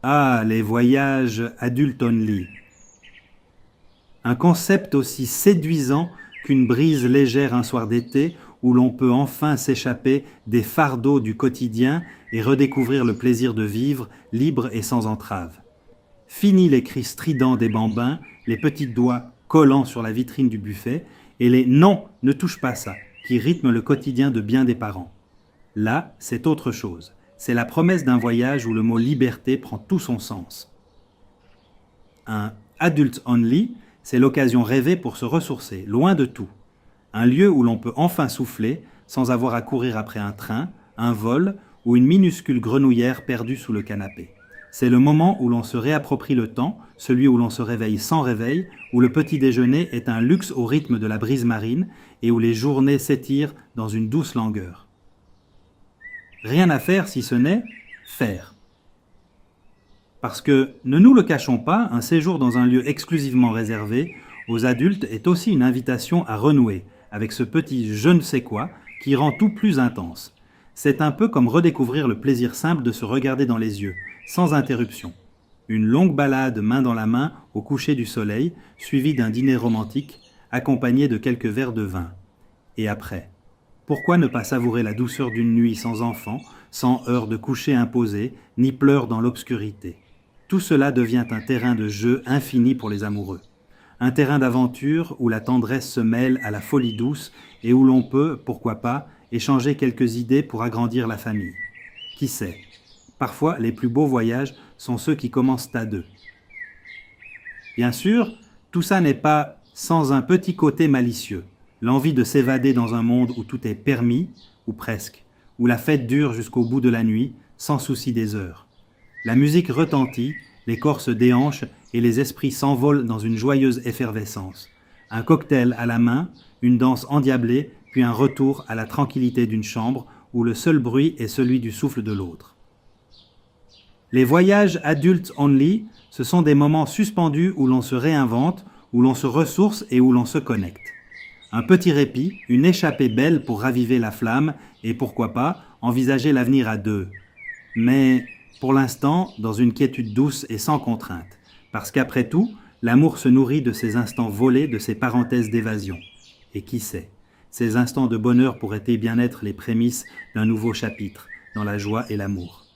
Ah, les voyages adult only. Un concept aussi séduisant qu'une brise légère un soir d'été où l'on peut enfin s'échapper des fardeaux du quotidien et redécouvrir le plaisir de vivre libre et sans entrave. Fini les cris stridents des bambins, les petits doigts collants sur la vitrine du buffet et les non, ne touche pas ça qui rythment le quotidien de bien des parents. Là, c'est autre chose. C'est la promesse d'un voyage où le mot liberté prend tout son sens. Un adult only, c'est l'occasion rêvée pour se ressourcer, loin de tout. Un lieu où l'on peut enfin souffler sans avoir à courir après un train, un vol ou une minuscule grenouillère perdue sous le canapé. C'est le moment où l'on se réapproprie le temps, celui où l'on se réveille sans réveil, où le petit déjeuner est un luxe au rythme de la brise marine et où les journées s'étirent dans une douce langueur. Rien à faire si ce n'est faire. Parce que, ne nous le cachons pas, un séjour dans un lieu exclusivement réservé aux adultes est aussi une invitation à renouer avec ce petit je ne sais quoi qui rend tout plus intense. C'est un peu comme redécouvrir le plaisir simple de se regarder dans les yeux, sans interruption. Une longue balade main dans la main au coucher du soleil, suivie d'un dîner romantique, accompagné de quelques verres de vin. Et après, pourquoi ne pas savourer la douceur d'une nuit sans enfants, sans heures de coucher imposées, ni pleurs dans l'obscurité? Tout cela devient un terrain de jeu infini pour les amoureux. Un terrain d'aventure où la tendresse se mêle à la folie douce et où l'on peut, pourquoi pas, échanger quelques idées pour agrandir la famille. Qui sait? Parfois, les plus beaux voyages sont ceux qui commencent à deux. Bien sûr, tout ça n'est pas sans un petit côté malicieux. L'envie de s'évader dans un monde où tout est permis, ou presque, où la fête dure jusqu'au bout de la nuit, sans souci des heures. La musique retentit, les corps se déhanchent et les esprits s'envolent dans une joyeuse effervescence. Un cocktail à la main, une danse endiablée, puis un retour à la tranquillité d'une chambre où le seul bruit est celui du souffle de l'autre. Les voyages adultes only, ce sont des moments suspendus où l'on se réinvente, où l'on se ressource et où l'on se connecte. Un petit répit, une échappée belle pour raviver la flamme et pourquoi pas envisager l'avenir à deux. Mais pour l'instant, dans une quiétude douce et sans contrainte. Parce qu'après tout, l'amour se nourrit de ces instants volés, de ces parenthèses d'évasion. Et qui sait, ces instants de bonheur pourraient bien être les prémices d'un nouveau chapitre dans la joie et l'amour.